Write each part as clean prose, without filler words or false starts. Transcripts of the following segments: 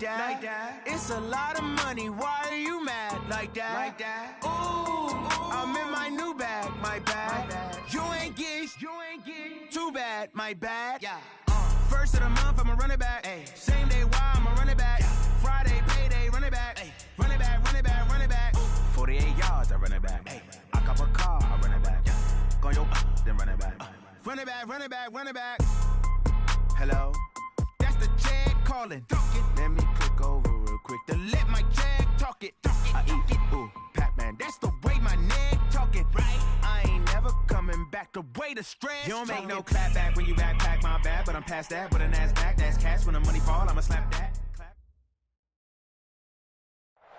like that. It's a lot of money, why are you mad like that? Ooh, I'm in my new bag, my bad. You ain't get too bad, my bad. First of the month, I'ma run it back. Same day, why I'ma run it back. Friday, payday, run it back. Run it back, run it back, run it back. 48 yards, I run it back. I cop a car, I run it back. Go yo, then run it back. Run it back, run it back, run it back. Hello, that's the check calling. Let me click over real quick to let my check talk it. I eat it, ooh, Pac-Man, that's the way my neck talking. Right, I ain't never coming back the way the stress. You don't make no clap back when you backpack, my bad, but I'm past that. But a NASDAQ, that's cash. When the money fall, I'ma slap that.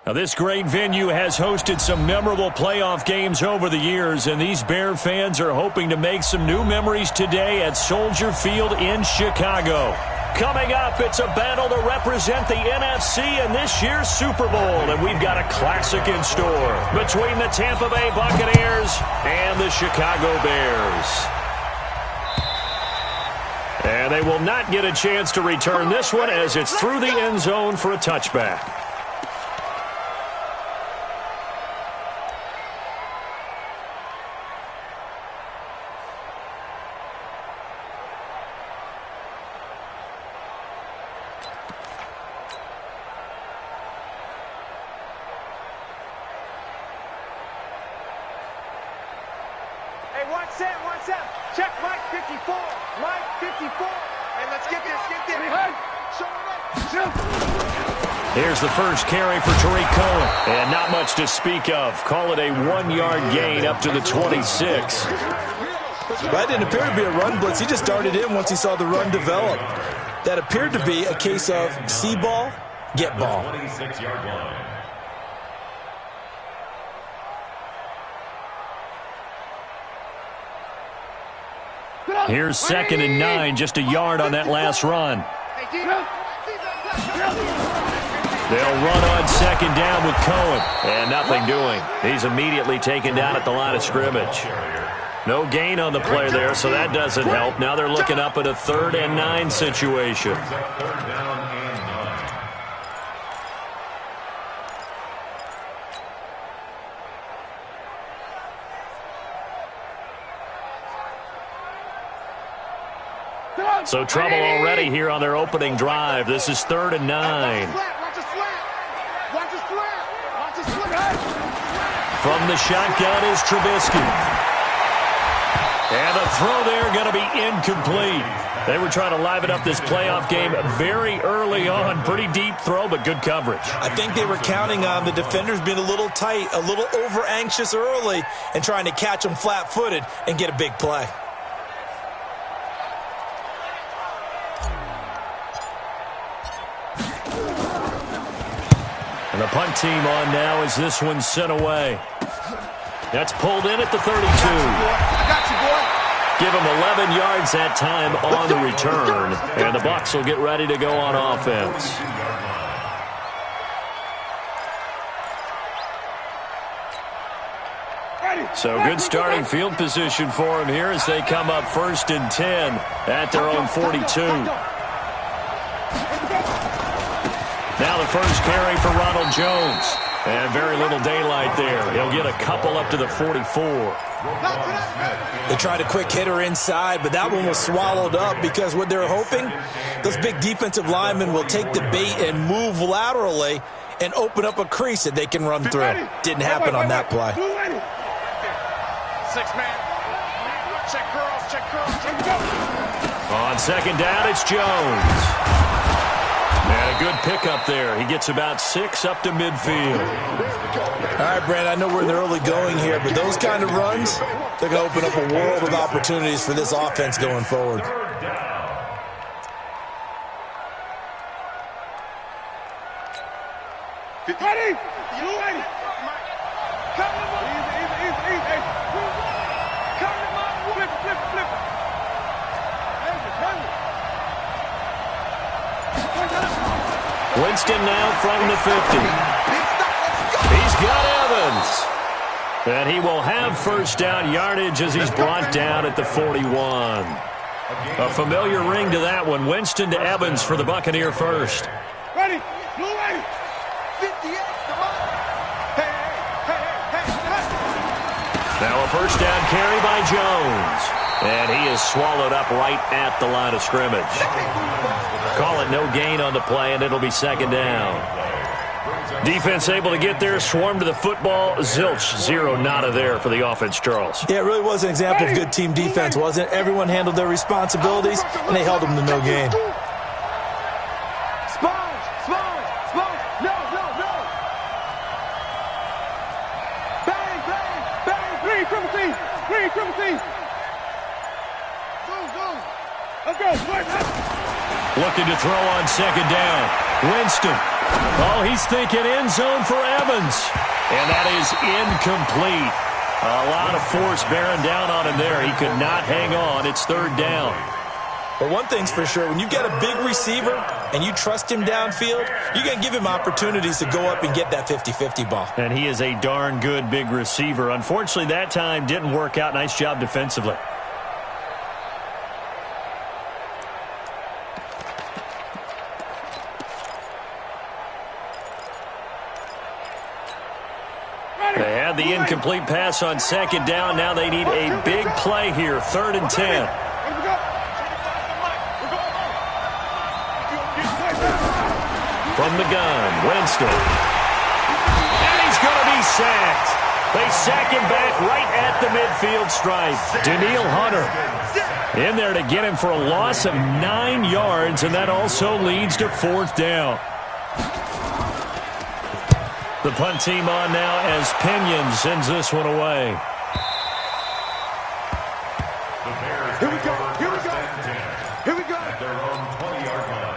Now, this great venue has hosted some memorable playoff games over the years, and these Bear fans are hoping to make some new memories today at Soldier Field in Chicago. Coming up, it's a battle to represent the NFC in this year's Super Bowl, and we've got a classic in store between the Tampa Bay Buccaneers and the Chicago Bears. And they will not get a chance to return this one as it's through the end zone for a touchback. Check Mike 54. Mike 54. And let's get this. Here's the first carry for Tariq Cohen. And not much to speak of. Call it a 1-yard gain up to the 26. That didn't appear to be a run blitz. He just darted in once he saw the run develop. That appeared to be a case of see ball, get ball. 26-yard line. Here's 2nd and 9, just a yard on that last run. They'll run on 2nd down with Cohen. And nothing doing. He's immediately taken down at the line of scrimmage. No gain on the play there, so that doesn't help. Now they're looking up at a 3rd and 9 situation. So trouble already here on their opening drive. This is 3rd and 9. From the shotgun is Trubisky. And the throw there going to be incomplete. They were trying to liven up this playoff game very early on. Pretty deep throw, but good coverage. I think they were counting on the defenders being a little tight, a little over-anxious early, and trying to catch them flat-footed and get a big play. And the punt team on now as this one's sent away. That's pulled in at the 32. Give them 11 yards that time on the return. And the Bucs will get ready to go on offense. So good starting field position for them here as they come up 1st and 10 at their own 42. Now the first carry for Ronald Jones. And very little daylight there. He'll get a couple up to the 44. They tried a quick hitter inside, but that one was swallowed up because what they're hoping, those big defensive linemen will take the bait and move laterally and open up a crease that they can run through. Didn't happen on that play. 6-man. Check girls, check girls, check girls. On 2nd down, it's Jones. And a good pickup there. He gets about 6 up to midfield. All right, Brand, I know we're in the early going here, but those kind of runs, they're going to open up a world of opportunities for this offense going forward. Ready? You ready? Come on. Easy. Come on. Flip. Winston now from the 50. He's got Evans. And he will have first down yardage as he's brought down at the 41. A familiar ring to that one. Winston to Evans for the Buccaneer first. Ready? 58, come on. Hey. Now a first down carry by Jones. And he is swallowed up right at the line of scrimmage. Call it no gain on the play, and it'll be second down. Defense able to get there, swarm to the football. Zilch, zero nada there for the offense, Charles. Yeah, it really was an example of good team defense, wasn't it? Everyone handled their responsibilities, and they held them to no gain. Sponge. No. Bang. Green, triple T. Zoom. Let's go. Looking to throw on second down. Winston. Oh, he's thinking end zone for Evans. And that is incomplete. A lot of force bearing down on him there. He could not hang on. It's third down. But one thing's for sure, when you get a big receiver and you trust him downfield, you're going to give him opportunities to go up and get that 50-50 ball. And he is a darn good big receiver. Unfortunately, that time didn't work out. Nice job defensively. They had the incomplete pass on second down. Now they need a big play here. 3rd and 10. From the gun, Winston. And he's going to be sacked. They sack him back right at the midfield stripe. Daniil Hunter in there to get him for a loss of 9 yards, and that also leads to 4th down. The punt team on now as Pinion sends this one away. Here we go. At their own 20-yard line.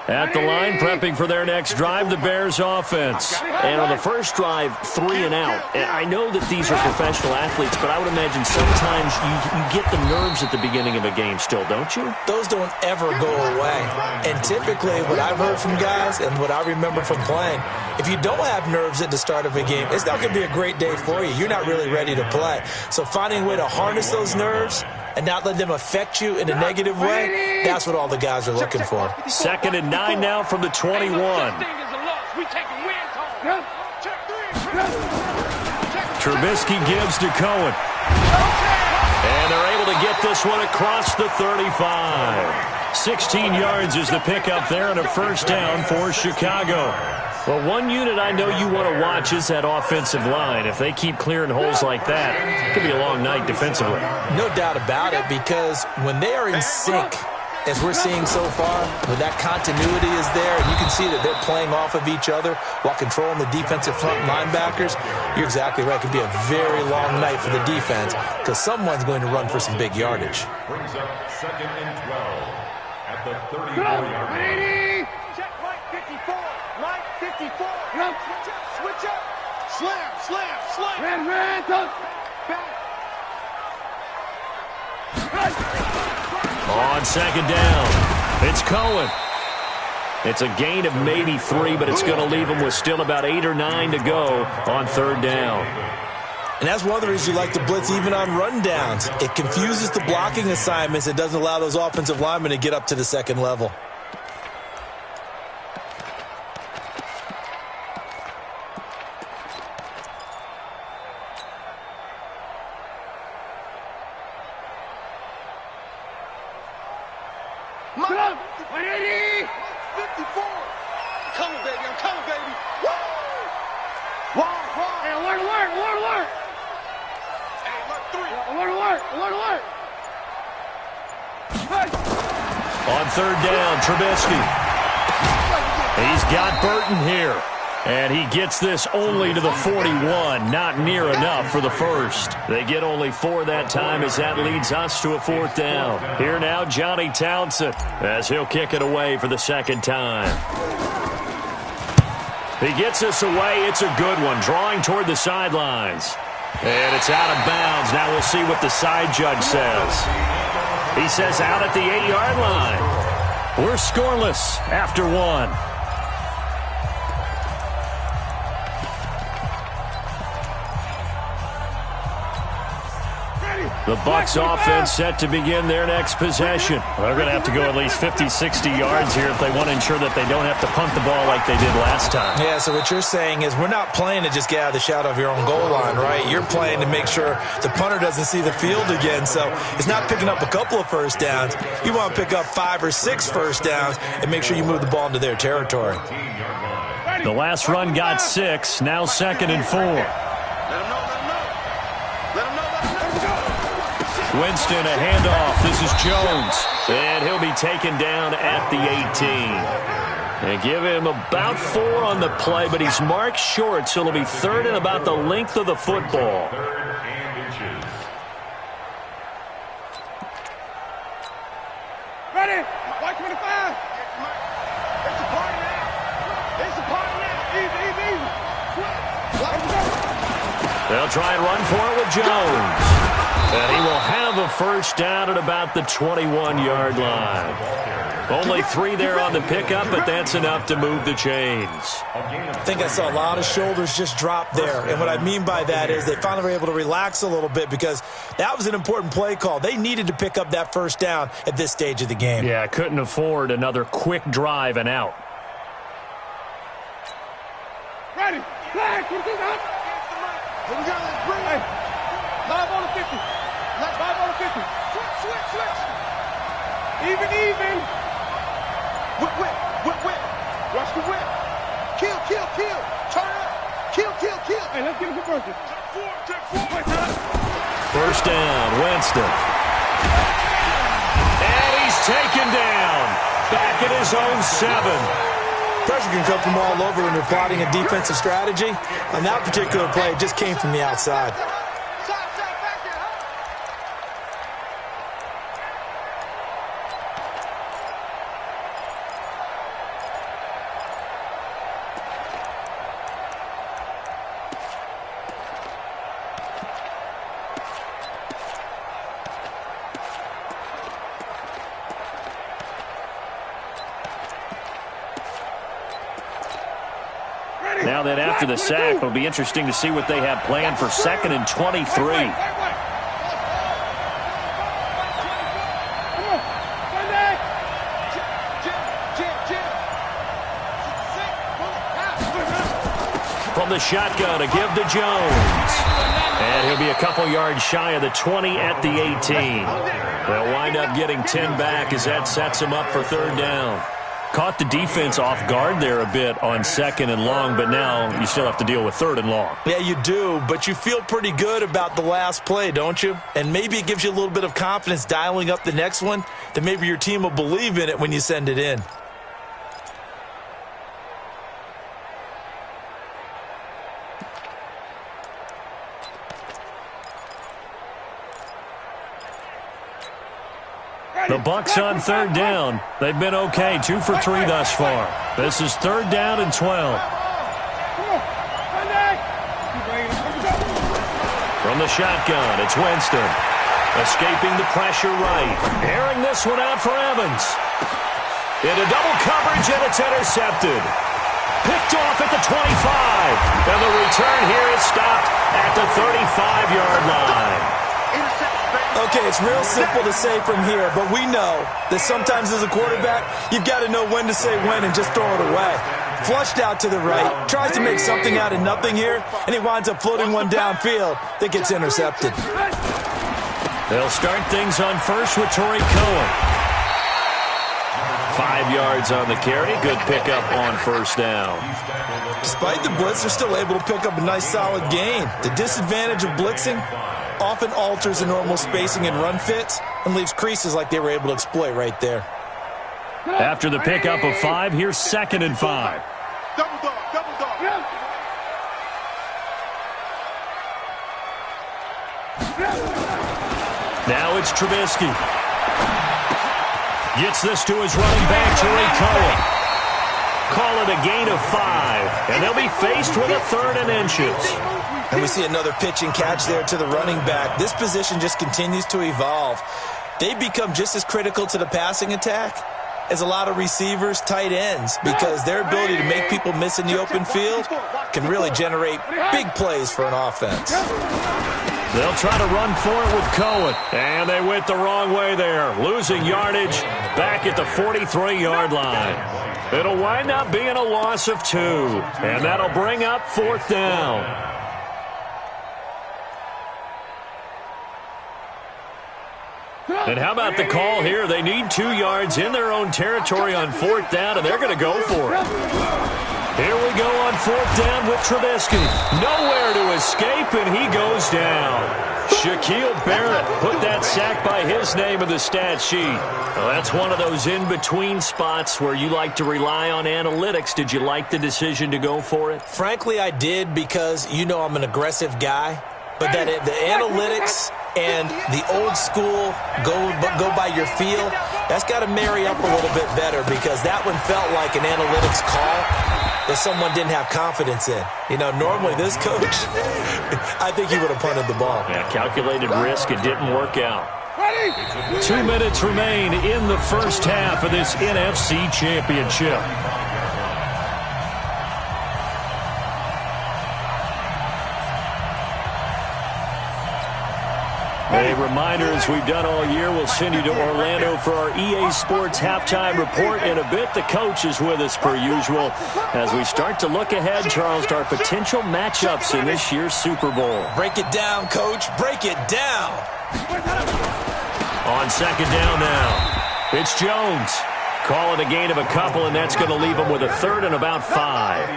At the line, prepping for their next drive, the Bears offense. And on the first drive, 3 and out. And I know that these are professional athletes, but I would imagine sometimes you get the nerves at the beginning of a game still, don't you? Those don't ever go away. And typically, what I've heard from guys and what I remember from playing, if you don't have nerves at the start of a game, it's not going to be a great day for you. You're not really ready to play. So finding a way to harness those nerves and not let them affect you in a negative way, that's what all the guys are looking for. 2nd and 9 now from the 21. Trubisky gives to Cohen. And they're able to get this one across the 35. 16 yards is the pickup there and a first down for Chicago. Well, one unit I know you want to watch is that offensive line. If they keep clearing holes like that, it could be a long night defensively. No doubt about it, because when they are in sync, as we're seeing so far, when that continuity is there, and you can see that they're playing off of each other while controlling the defensive front linebackers, you're exactly right. It could be a very long night for the defense because someone's going to run for some big yardage. Brings up 2nd and 12 at the 34-yard line. Check Mike 54. Mike 54. Switch up. Slam. Ran. On second down, it's Cohen. It's a gain of maybe 3, but it's going to leave them with still about 8 or 9 to go on 3rd down. And that's one of the reasons you like to blitz even on rundowns. It confuses the blocking assignments. It doesn't allow those offensive linemen to get up to the second level. I'm coming, baby. Woo! Why? Hey, alert. Hey, alert 3. Alert. Hey. On 3rd down, Trubisky. He's got Burton here. And he gets this only to the 41. Not near enough for the first. They get only 4 that time as that leads us to a 4th down. Here now, Johnny Townsend as he'll kick it away for the 2nd time. He gets this away. It's a good one. Drawing toward the sidelines. And it's out of bounds. Now we'll see what the side judge says. He says out at the 8-yard line. We're scoreless after 1. The Bucs offense set to begin their next possession. They're going to have to go at least 50, 60 yards here if they want to ensure that they don't have to punt the ball like they did last time. Yeah, so what you're saying is we're not playing to just get out of the shadow of your own goal line, right? You're playing to make sure the punter doesn't see the field again. So it's not picking up a couple of first downs. You want to pick up 5 or 6 first downs and make sure you move the ball into their territory. The last run got 6, now 2nd and 4. Winston, a handoff. This is Jones. And he'll be taken down at the 18. They give him about 4 on the play, but he's marked short, so it'll be 3rd and about the length of the football. Ready? 125. It's a party now. It's a party now. Easy. They'll try and run for it with Jones. And he will have a first down at about the 21-yard line. Only 3 there on the pickup, but that's enough to move the chains. I think I saw a lot of shoulders just drop there. And what I mean by that is they finally were able to relax a little bit because that was an important play call. They needed to pick up that first down at this stage of the game. Yeah, couldn't afford another quick drive and out. Ready? Flag. Here we go. Let's bring it. 5 on the 50. 5 on the 50. Switch. Even. Whip. Rush the whip. Kill. Turn up. Kill. Hey, let's get him converted. Take 4. First down, Winston. And he's taken down. Back at his own 7. Pressure can come from all over when you're plotting a defensive strategy. On that particular play, it just came from the outside. Now that after the sack, it'll be interesting to see what they have planned for 2nd and 23. From the shotgun, a give to Jones. And he'll be a couple yards shy of the 20 at the 18. They'll wind up getting 10 back as that sets him up for 3rd down. Caught the defense off guard there a bit on 2nd and long, but now you still have to deal with 3rd and long. Yeah, you do, but you feel pretty good about the last play, don't you? And maybe it gives you a little bit of confidence dialing up the next one, that maybe your team will believe in it when you send it in. The Bucs on 3rd down. They've been okay, 2 for 3 thus far. This is 3rd down and 12. From the shotgun, it's Winston. Escaping the pressure right. Airing this one out for Evans. Into double coverage, and it's intercepted. Picked off at the 25. And the return here is stopped at the 35-yard line. Okay, it's real simple to say from here, but we know that sometimes as a quarterback, you've got to know when to say when and just throw it away. Flushed out to the right, tries to make something out of nothing here, and he winds up floating one downfield that gets intercepted. They'll start things on first with Torrey Cohen. 5 yards on the carry. Good pickup on first down. Despite the blitz, they're still able to pick up a nice solid gain. The disadvantage of blitzing often alters the normal spacing and run fits and leaves creases like they were able to exploit right there. After the pickup of 5, here's 2nd and 5. Double dog. Now it's Trubisky. Gets this to his running back, Torrey Cohen. Call it a gain of 5, and they'll be faced with a 3rd and inches. And we see another pitch and catch there to the running back. This position just continues to evolve. They become just as critical to the passing attack is a lot of receivers, tight ends, because their ability to make people miss in the open field can really generate big plays for an offense. They'll try to run for it with Cohen, and they went the wrong way there, losing yardage back at the 43-yard line. It'll wind up being a loss of 2, and that'll bring up 4th down. And how about the call here? They need 2 yards in their own territory on 4th down, and they're going to go for it. Here we go on 4th down with Trubisky. Nowhere to escape, and he goes down. Shaquille Barrett put that sack by his name in the stat sheet. Well, that's one of those in-between spots where you like to rely on analytics. Did you like the decision to go for it? Frankly, I did, because you know I'm an aggressive guy. But that the analytics and the old school go by your feel, that's got to marry up a little bit better, because that one felt like an analytics call that someone didn't have confidence in. You know, normally this coach, I think he would have punted the ball. Yeah, calculated risk. It didn't work out. 2 minutes remain in the first half of this NFC Championship. A reminder, as we've done all year, we'll send you to Orlando for our EA Sports halftime report in a bit. The coach is with us per usual as we start to look ahead, Charles, to our potential matchups in this year's Super Bowl. Break it down, Coach. Break it down. On 2nd down now, it's Jones. Calling a gain of a couple, and that's going to leave him with a 3rd and about 5.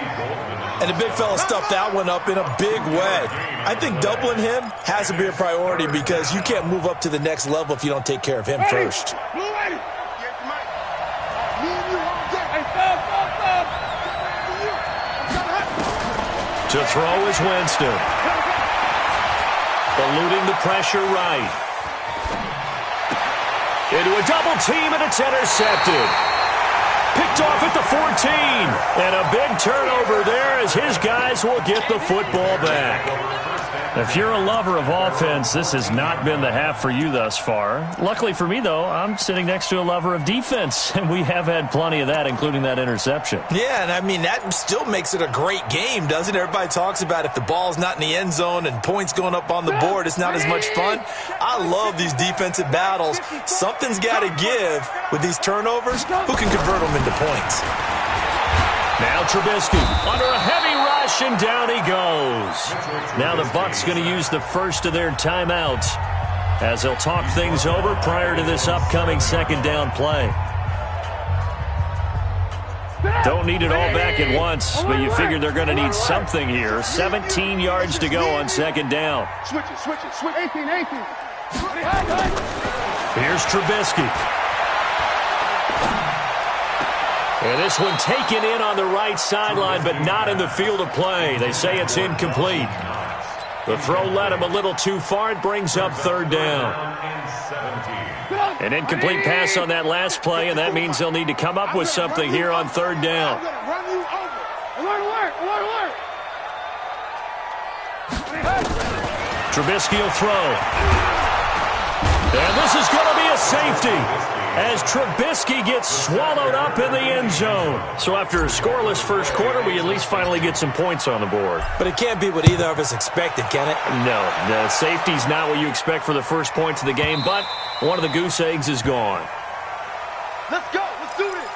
And the big fella stuffed that one up in a big way. I think doubling him has to be a priority, because you can't move up to the next level if you don't take care of him first. To throw is Winston. Eluding the pressure right. Into a double team, and it's intercepted. Picked off at the 14. And a big turnover there as his guys will get the football back. If you're a lover of offense, this has not been the half for you thus far. Luckily for me, though, I'm sitting next to a lover of defense, and we have had plenty of that, including that interception. Yeah, and I mean, that still makes it a great game, doesn't it? Everybody talks about if the ball's not in the end zone and points going up on the board, it's not as much fun. I love these defensive battles. Something's got to give with these turnovers. Who can convert them into points? Now Trubisky under a heavy rush, and down he goes. Now the Bucs going to use the first of their timeouts as they'll talk things over prior to this upcoming 2nd down play. Don't need it all back at once, but you figure they're going to need something here. 17 yards to go on 2nd down. Switch it. 18. Here's Trubisky. And this one taken in on the right sideline, but not in the field of play. They say it's incomplete. The throw led him a little too far. It brings up 3rd down. An incomplete pass on that last play, and that means they'll need to come up with something here on 3rd down. Trubisky will throw. And this is going to be a safety as Trubisky gets swallowed up in the end zone. So after a scoreless first quarter, we at least finally get some points on the board. But it can't be what either of us expected, can it? No, the safety's not what you expect for the first points of the game, but one of the goose eggs is gone. Let's go. Let's do this.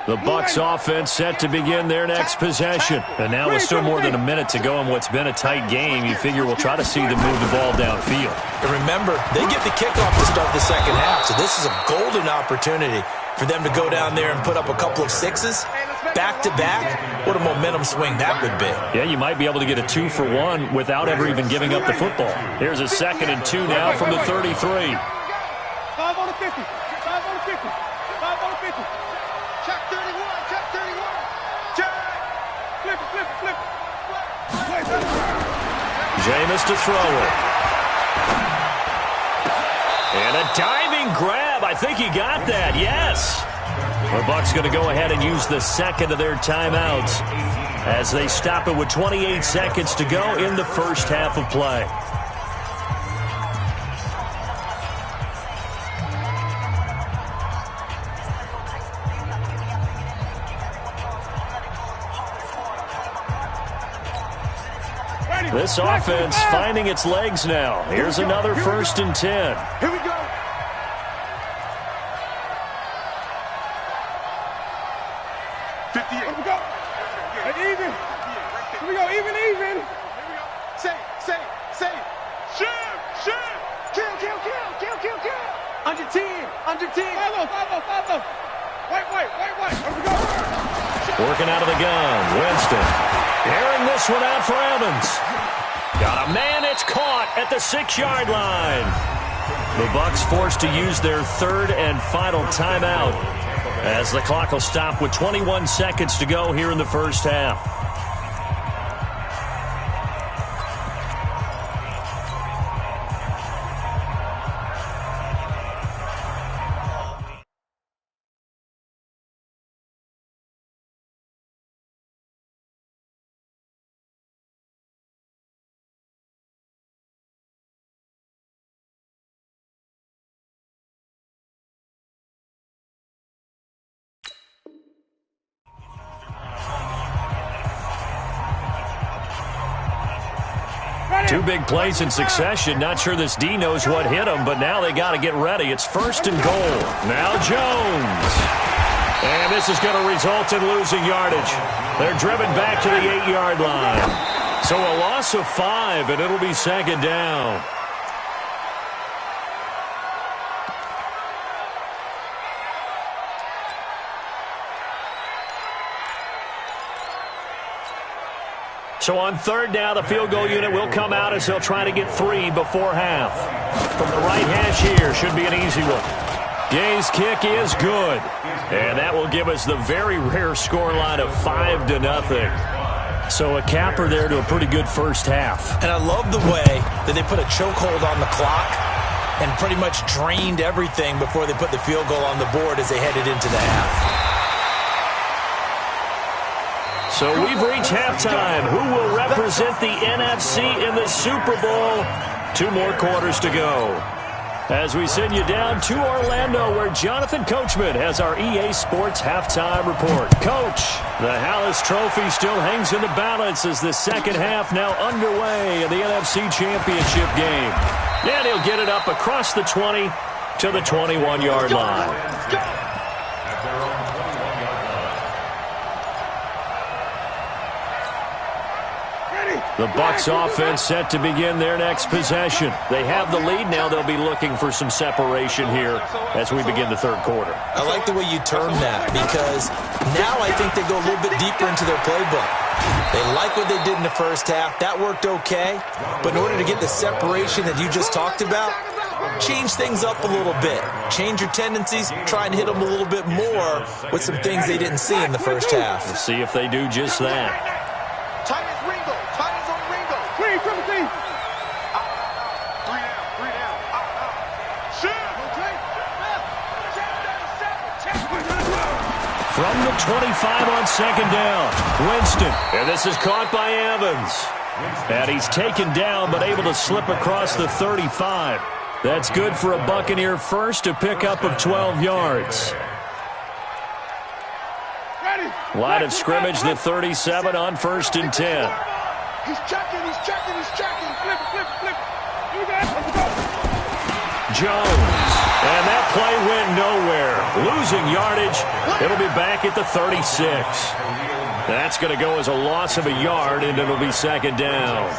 The Bucs offense set to begin their next possession. And now with still more than a minute to go in what's been a tight game, you figure we'll try to see them move the ball downfield. And remember, they get the kickoff to start the 2nd half, so this is a golden opportunity for them to go down there and put up a couple of 6s back-to-back. What a momentum swing that would be. Yeah, you might be able to get a 2-for-1 without ever even giving up the football. Here's a 2nd and 2 now from the 33. 5 on the 50. 5 on the 50. 5 on the 50. Check 31. Check 31. Check. Flip it. Jameis to throw it. And a diving grab. I think he got that. Yes. The Bucs going to go ahead and use the 2nd of their timeouts. as they stop it with 28 seconds to go in the first half of play. This offense finding its legs now. Here's another 1st and 10. Here we go. Here we go. Even. Here we go. Even. Here we go. Say. Shoot. Kill. Under 10. 5-0. Wait. Here we go. Working out of the gun. Winston. Airing this one out for Evans. Got a man. It's caught at the 6-yard line. The Bucs forced to use their 3rd and final timeout as the clock will stop with 21 seconds to go here in the first half. Two big plays in succession. Not sure this D knows what hit him, but now they got to get ready. It's 1st and goal. Now Jones. And this is going to result in losing yardage. They're driven back to the 8-yard line. So a loss of 5, and it'll be 2nd down. So on 3rd down, the field goal unit will come out as they'll try to get 3 before half. From the right hash here, should be an easy one. Gay's kick is good. And that will give us the very rare scoreline of 5-0. So a capper there to a pretty good first half. And I love the way that they put a chokehold on the clock and pretty much drained everything before they put the field goal on the board as they headed into the half. So we've reached halftime. Who will represent the NFC in the Super Bowl? 2 more quarters to go. As we send you down to Orlando, where Jonathan Coachman has our EA Sports halftime report. Coach, the Hallis Trophy still hangs in the balance as the second half now underway in the NFC Championship game. And he'll get it up across the 20 to the 21-yard line. The Bucs offense set to begin their next possession. They have the lead now. They'll be looking for some separation here as we begin the 3rd quarter. I like the way you term that because now I think they go a little bit deeper into their playbook. They like what they did in the first half. That worked okay. But in order to get the separation that you just talked about, change things up a little bit. Change your tendencies. Try and hit them a little bit more with some things they didn't see in the first half. We'll see if they do just that. From the 25 on 2nd down, Winston. And this is caught by Evans. And he's taken down but able to slip across the 35. That's good for a Buccaneer first, a pickup of 12 yards. Line of scrimmage, the 37 on 1st and 10. He's checking. Flip. Jones. And that play went nowhere. Losing yardage. It'll be back at the 36. That's going to go as a loss of a yard, and it'll be 2nd down.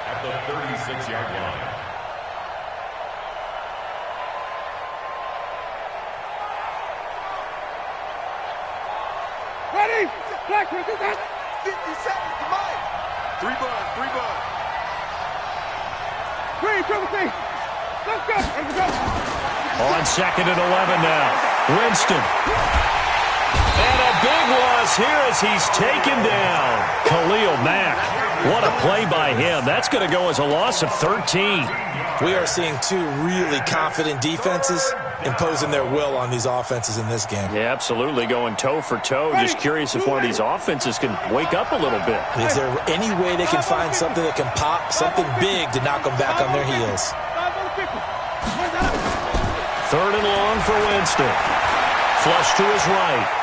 At the 36-yard line. Ready? BlackKings, is that 50 seconds to mine. 3 buns. 3, triple T. Let's go. On 2nd and 11 now. Winston. And a big one us here as he's taken down. Khalil Mack. What a play by him. That's going to go as a loss of 13. We are seeing two really confident defenses imposing their will on these offenses in this game. Yeah, absolutely, going toe for toe. Just curious if one of these offenses can wake up a little bit. Is there any way they can find something that can pop, something big to knock them back on their heels? 3rd and long for Winston. Flush to his right.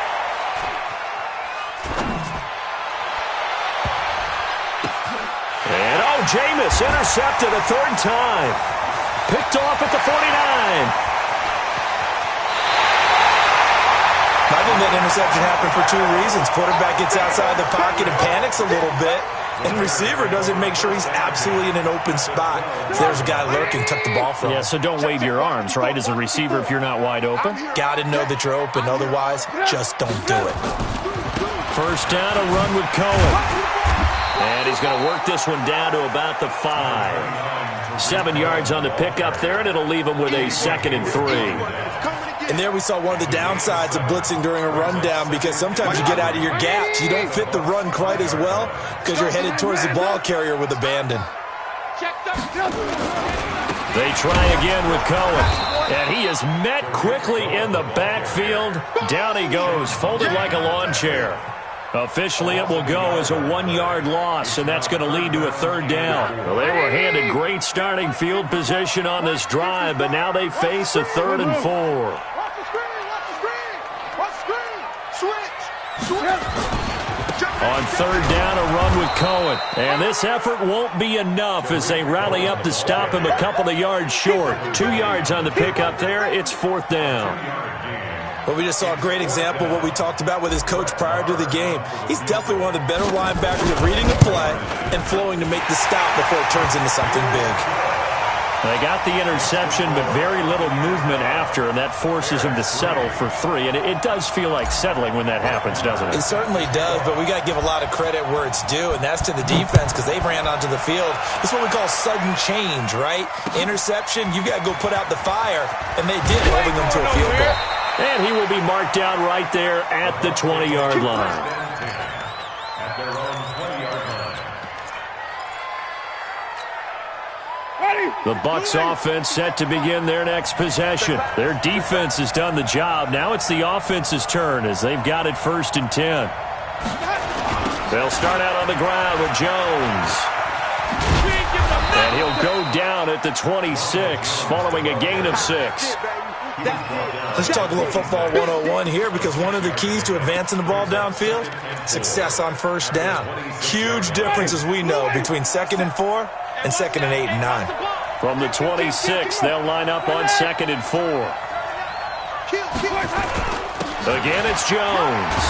And, Jameis intercepted a 3rd time. Picked off at the 49. I think that interception happened for 2 reasons. Quarterback gets outside the pocket and panics a little bit, and receiver doesn't make sure he's absolutely in an open spot. If there's a guy lurking, tuck the ball from him. Yeah, so don't wave your arms, right, as a receiver if you're not wide open? Got to know that you're open. Otherwise, just don't do it. 1st down, a run with Cohen. And he's going to work this one down to about the 5. 7 yards on the pickup there, and it'll leave him with a 2nd and 3. And there we saw one of the downsides of blitzing during a rundown, because sometimes you get out of your gaps. You don't fit the run quite as well because you're headed towards the ball carrier with abandon. They try again with Cohen. And he is met quickly in the backfield. Down he goes, folded like a lawn chair. Officially, it will go as a 1-yard loss, and that's going to lead to a 3rd down. Well, they were handed great starting field position on this drive, but now they face a 3rd and 4. On 3rd down, a run with Cohen. And this effort won't be enough as they rally up to stop him a couple of yards short. 2 yards on the pickup there. It's 4th down. Well, we just saw a great example of what we talked about with his coach prior to the game. He's definitely one of the better linebackers at reading the play and flowing to make the stop before it turns into something big. They got the interception, but very little movement after, and that forces him to settle for 3. And it does feel like settling when that happens, doesn't it? It certainly does, but we got to give a lot of credit where it's due, and that's to the defense because they ran onto the field. It's what we call sudden change, right? Interception, you got to go put out the fire, and they did, holding them to a field goal. And he will be marked down right there at the 20-yard line. At their own 20-yard line. The Bucs offense set to begin their next possession. Their defense has done the job. Now it's the offense's turn as they've got it 1st and 10. They'll start out on the ground with Jones. And he'll go down at the 26 following a gain of 6. Let's talk a little football 101 here, because one of the keys to advancing the ball downfield, success on 1st down. Huge difference, as we know, between 2nd and 4 and 2nd and 8 and 9. From the 26, they'll line up on 2nd and 4. Again, it's Jones.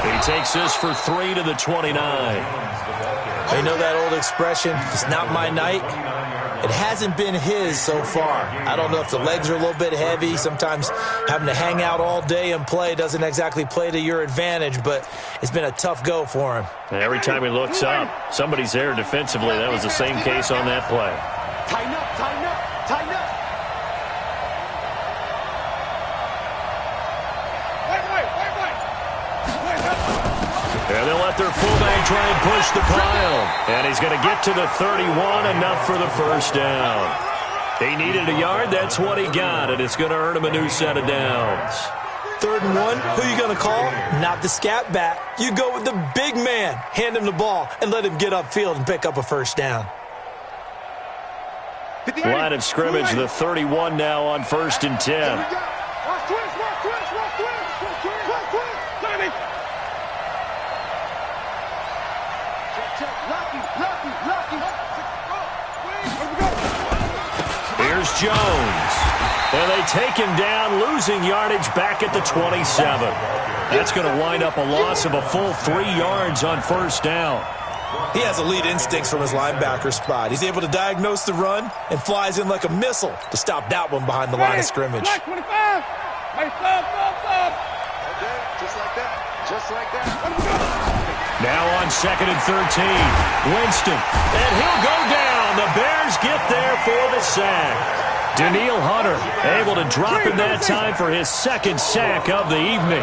He takes this for 3 to the 29. They know that old expression, it's not my night. It hasn't been his so far. I don't know if the legs are a little bit heavy. Sometimes having to hang out all day and play doesn't exactly play to your advantage, but it's been a tough go for him. And every time he looks up, somebody's there defensively. That was the same case on that play. Tighten up, tighten up, tighten up. And they'll let their fullback try and push the pile. And he's going to get to the 31, enough for the 1st down. He needed a yard, that's what he got, and it's going to earn him a new set of downs. 3rd and 1, who you going to call? Not the scat back. You go with the big man. Hand him the ball and let him get upfield and pick up a 1st down. Line of scrimmage, the 31 now on 1st and 10. Here's Jones. And they take him down, losing yardage back at the 27. That's going to wind up a loss of a full 3 yards on 1st down. He has elite instincts from his linebacker spot. He's able to diagnose the run and flies in like a missile to stop that one behind the line of scrimmage. Just like that. Just like that. Now on 2nd and 13, Winston. And he'll go down. The Bears get there for the sack. Danielle Hunter able to drop him that time for his 2nd sack of the evening.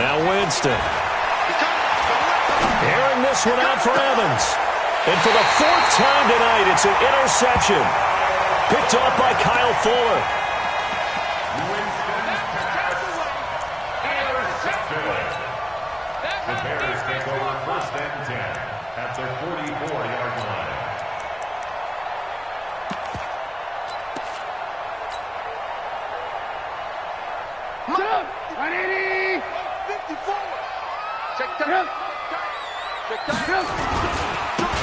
Now Winston. Airing this one out for Evans. And for the fourth time tonight, it's an interception. Picked off by Kyle Fuller. The Bears take over first and 10 at their 44-yard line.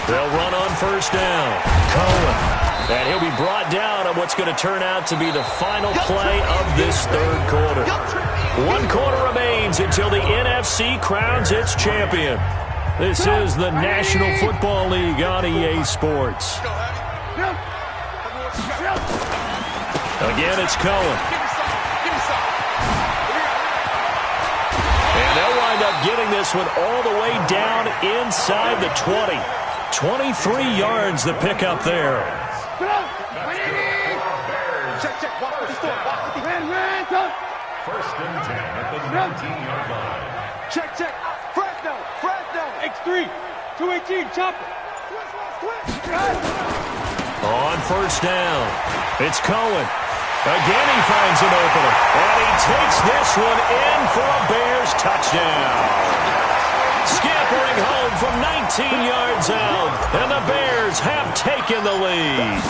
They'll run on first down. Cohen. And he'll be brought down on what's going to turn out to be the final play of this third quarter. 1 quarter remains until the NFC crowns its champion. This is the National Football League on EA Sports. Again, it's Cohen. And they'll wind up getting this one all the way down inside the 20. 23 yards the pickup there. First and 10 at the 19-yard line. Check. Fresno. X3. 218. Chopper. On first down, it's Cohen. Again, he finds an opener. And he takes this one in for a Bears touchdown. Scampering home from 19 yards out. And the Bears have taken the lead.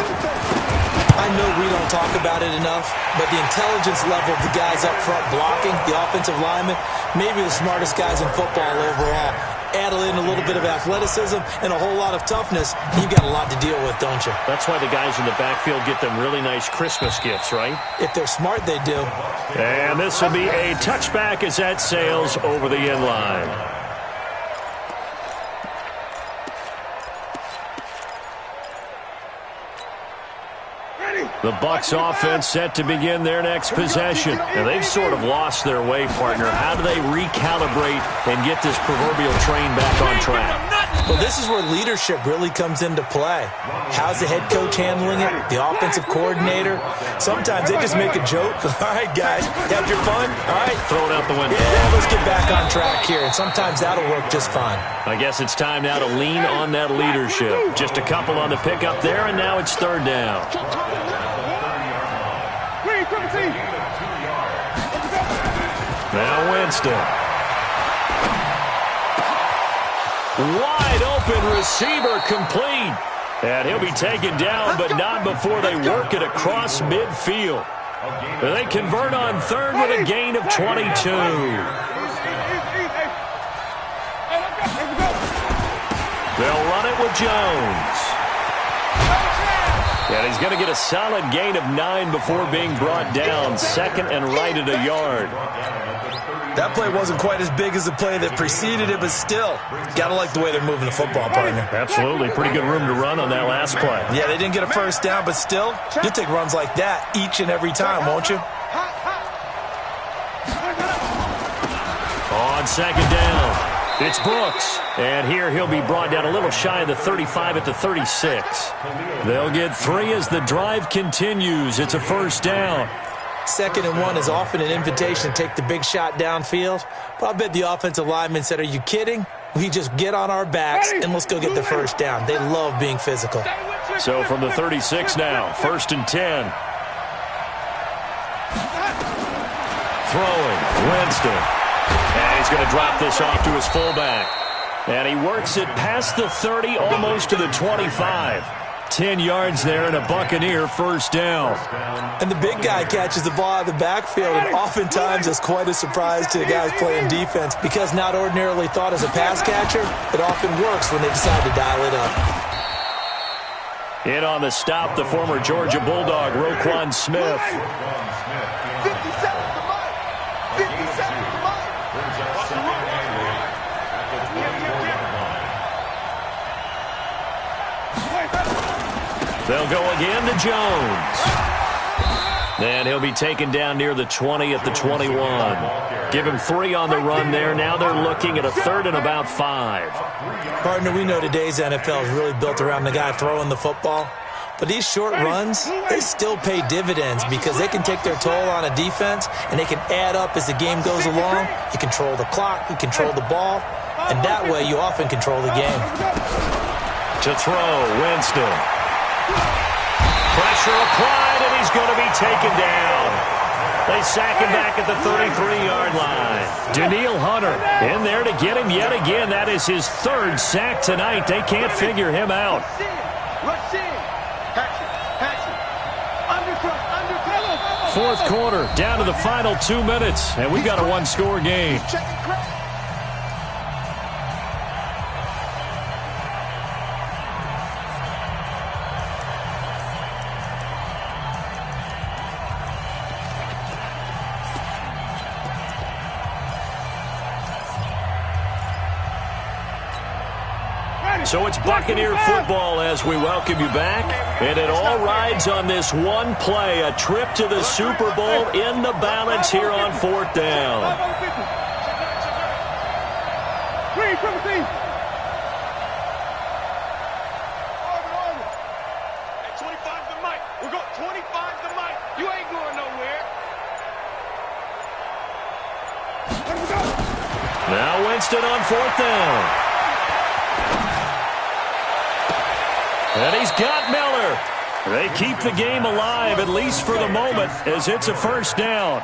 I know we don't talk about it enough, but the intelligence level of the guys up front blocking, the offensive linemen, maybe the smartest guys in football overall. Add in a little bit of athleticism and a whole lot of toughness, you've got a lot to deal with, don't you? That's why the guys in the backfield get them really nice Christmas gifts, right? If they're smart, they do. And this will be a touchback as that sails over the end line. The Bucs offense set to begin their next possession. And they've sort of lost their way, partner. How do they recalibrate and get this proverbial train back on track? Well, this is where leadership really comes into play. How's the head coach handling it? The offensive coordinator? Sometimes they just make a joke. All right, guys, have your fun? All right. Throw it out the window. Yeah, let's get back on track here. And sometimes that'll work just fine. I guess it's time now to lean on that leadership. Just a couple on the pickup there, and now it's third down. Now Winston. Wide open receiver complete. And he'll be taken down, but not before they work it across midfield. They convert on third with a gain of 22. They'll run it with Jones. And he's going to get a solid gain of 9 before being brought down. Second and right at a yard. That play wasn't quite as big as the play that preceded it, but still, got to like the way they're moving the football, partner. Absolutely. Pretty good room to run on that last play. Yeah, they didn't get a first down, but still, you'll take runs like that each and every time, won't you? On second down, it's Brooks. And here he'll be brought down a little shy of the 35 at the 36. They'll get 3 as the drive continues. It's a first down. 2nd and 1 is often an invitation to take the big shot downfield. But I bet the offensive lineman said, are you kidding? We just get on our backs and let's go get the first down. They love being physical. So from the 36 now, 1st and 10. Throwing, Winston. And he's going to drop this off to his fullback. And he works it past the 30, almost to the 25. 10 yards there and a Buccaneer first down. And the big guy catches the ball out of the backfield, and oftentimes it's quite a surprise to the guys playing defense because not ordinarily thought as a pass catcher, it often works when they decide to dial it up. In on the stop, the former Georgia Bulldog, Roquan Smith. 57 to Mike. 57 to Mike. They'll go again to Jones. And he'll be taken down near the 20 at the 21. Give him 3 on the run there. Now they're looking at a 3rd and about 5. Partner, we know today's NFL is really built around the guy throwing the football. But these short runs, they still pay dividends because they can take their toll on a defense and they can add up as the game goes along. You control the clock, you control the ball, and that way you often control the game. To throw, Winston. Pressure applied, and he's going to be taken down. They sack him back at the 33-yard line. Daniil Hunter in there to get him yet again. That is his third sack tonight. They can't figure him out. Fourth quarter, down to the final 2 minutes, and we've got a one-score game. So it's Buccaneer football as we welcome you back. And it all rides on this one play, a trip to the Super Bowl in the balance here on fourth down. Now Winston on fourth down. And he's got Miller. They keep the game alive, at least for the moment, as it's a first down.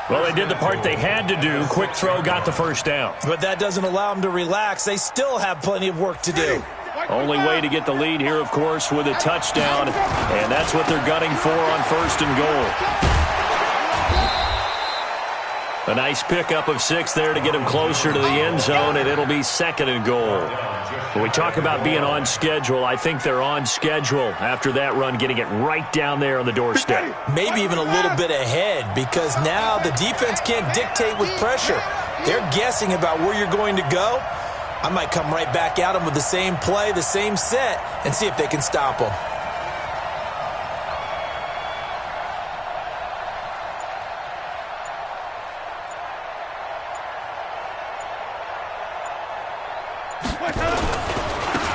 Well, they did the part they had to do. Quick throw got the first down. But that doesn't allow them to relax. They still have plenty of work to do. Only way to get the lead here, of course, with a touchdown. And that's what they're gunning for on first and goal. A nice pickup of 6 there to get him closer to the end zone, and it'll be second and goal. When we talk about being on schedule, I think they're on schedule after that run, getting it right down there on the doorstep. Maybe even a little bit ahead, because now the defense can't dictate with pressure. They're guessing about where you're going to go. I might come right back at them with the same play, the same set, and see if they can stop them.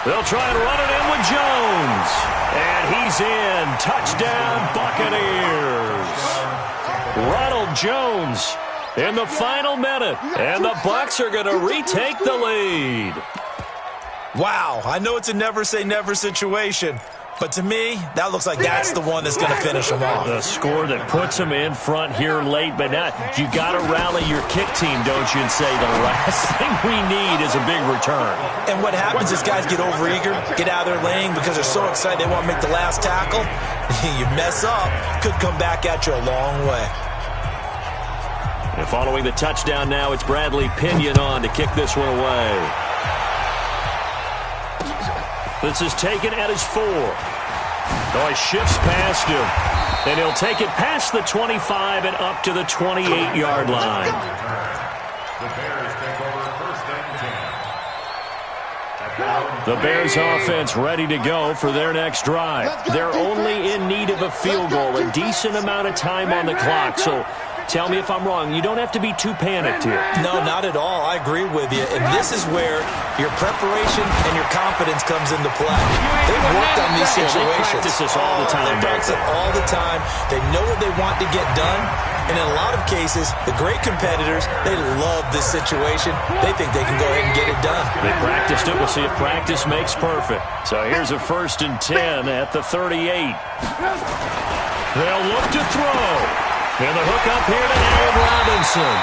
They'll try and run it in with Jones. And he's in. Touchdown, Buccaneers. Ronald Jones in the final minute. And the Bucs are going to retake the lead. Wow, I know it's a never-say-never situation, but to me, that looks like that's the one that's going to finish them off. The score that puts them in front here late, but now you got to rally your kick team, don't you, and say the last thing we need is a big return. And what happens is guys get overeager, get out of their lane because they're so excited they want to make the last tackle. You mess up, could come back at you a long way. And following the touchdown now, it's Bradley Pinion on to kick this one away. This is taken at his 4. Oh, he shifts past him. And he'll take it past the 25 and up to the 28-yard line. The Bears take over first and 10. The Bears offense ready to go for their next drive. They're only in need of a field goal, a decent amount of time on the clock. So tell me if I'm wrong. You don't have to be too panicked here. No, not at all. I agree with you. And this is where your preparation and your confidence comes into play. They've worked on these situations. They practice this all the time. They practice it all the time. They know what they want to get done. And in a lot of cases, the great competitors, they love this situation. They think they can go ahead and get it done. They practiced it. We'll see if practice makes perfect. So here's a first and 10 at the 38. They'll look to throw. And the hook up here to Allen Robinson.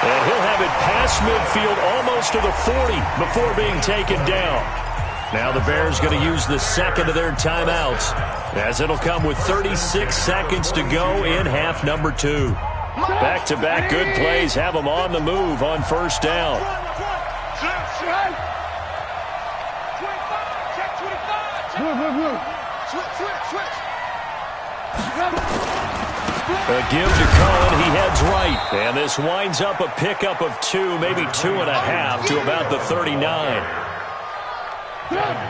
And he'll have it past midfield almost to the 40 before being taken down. Now the Bears going to use the second of their timeouts, as it'll come with 36 seconds to go in half number 2. Back-to-back good plays have them on the move on first down. A give to Cohen. He heads right. And this winds up a pickup of 2, maybe 2.5 to about the 39.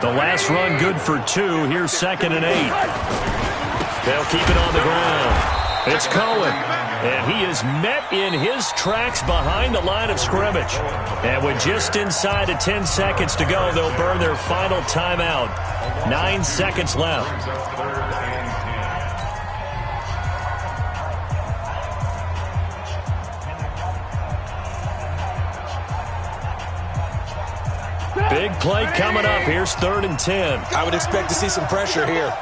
The last run good for 2. Here's second and 8. They'll keep it on the ground. It's Cohen. And he is met in his tracks behind the line of scrimmage. And with just inside of 10 seconds to go, they'll burn their final timeout. 9 seconds left. big play coming up. Here's 3rd and 10. I would expect to see some pressure here.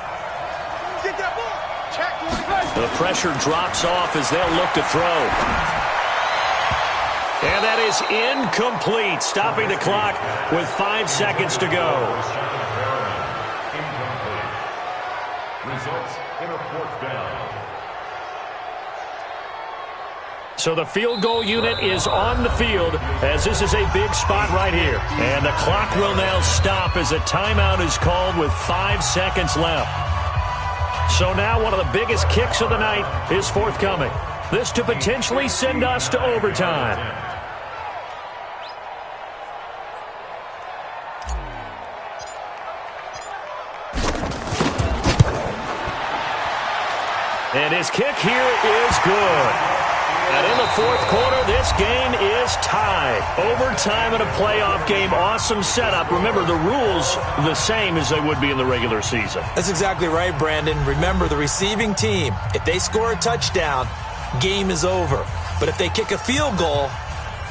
The pressure drops off as they'll look to throw. And that is incomplete, stopping the clock with 5 seconds to go. Results in a 4th down. So the field goal unit is on the field as this is a big spot right here. And the clock will now stop as a timeout is called with 5 seconds left. So now one of the biggest kicks of the night is forthcoming. This to potentially send us to overtime. And his kick here is good. And in the 4th quarter, this game is tied. Overtime in a playoff game. Awesome setup. Remember, the rules the same as they would be in the regular season. That's exactly right, Brandon. Remember, the receiving team, if they score a touchdown, game is over. But if they kick a field goal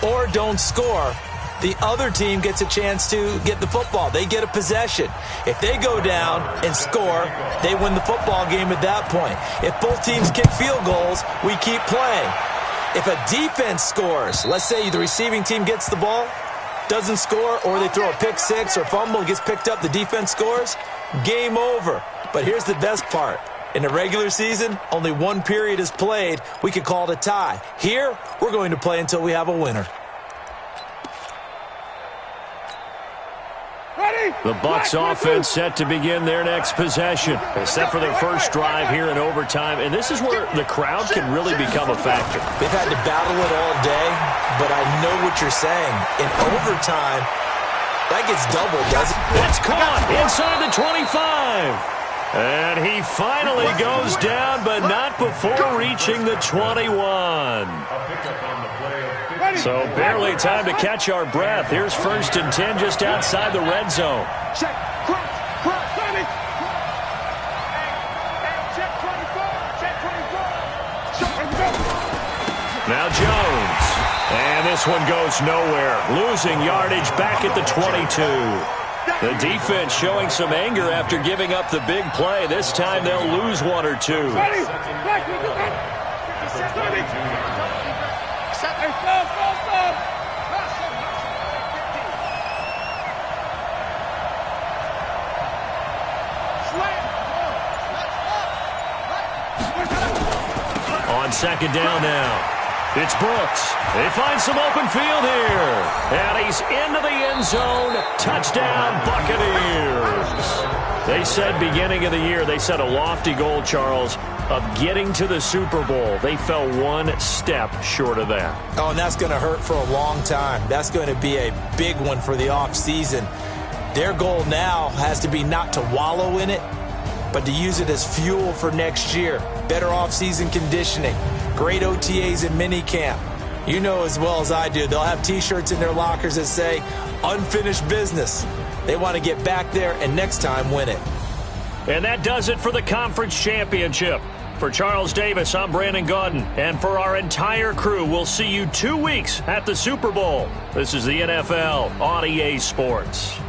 or don't score, the other team gets a chance to get the football. They get a possession. If they go down and score, they win the football game at that point. If both teams kick field goals, we keep playing. If a defense scores, let's say the receiving team gets the ball, doesn't score, or they throw a pick six or fumble, gets picked up, the defense scores, game over. But here's the best part. In the regular season, only 1 period is played. We could call it a tie. Here, we're going to play until we have a winner. The Bucs offense set to begin their next possession. Except for their first drive here in overtime. And this is where the crowd can really become a factor. They've had to battle it all day, but I know what you're saying. In overtime, that gets doubled, doesn't it? That's caught inside the 25. And he finally goes down, but not before reaching the 21. So barely time to catch our breath. Here's 1st and 10 just outside the red zone. Now Jones. And this one goes nowhere. Losing yardage back at the 22. The defense showing some anger after giving up the big play. This time they'll lose 1 or 2. On 2nd down now. It's Brooks. They find some open field here. And he's into the end zone. Touchdown, Buccaneers. They said beginning of the year, they set a lofty goal, Charles, of getting to the Super Bowl. They fell 1 step short of that. Oh, and that's going to hurt for a long time. That's going to be a big one for the offseason. Their goal now has to be not to wallow in it, but to use it as fuel for next year. Better offseason conditioning. Great OTAs and minicamp. You know as well as I do, they'll have T-shirts in their lockers that say, unfinished business. They want to get back there and next time win it. And that does it for the conference championship. For Charles Davis, I'm Brandon Gaudin. And for our entire crew, we'll see you 2 weeks at the Super Bowl. This is the NFL on EA Sports.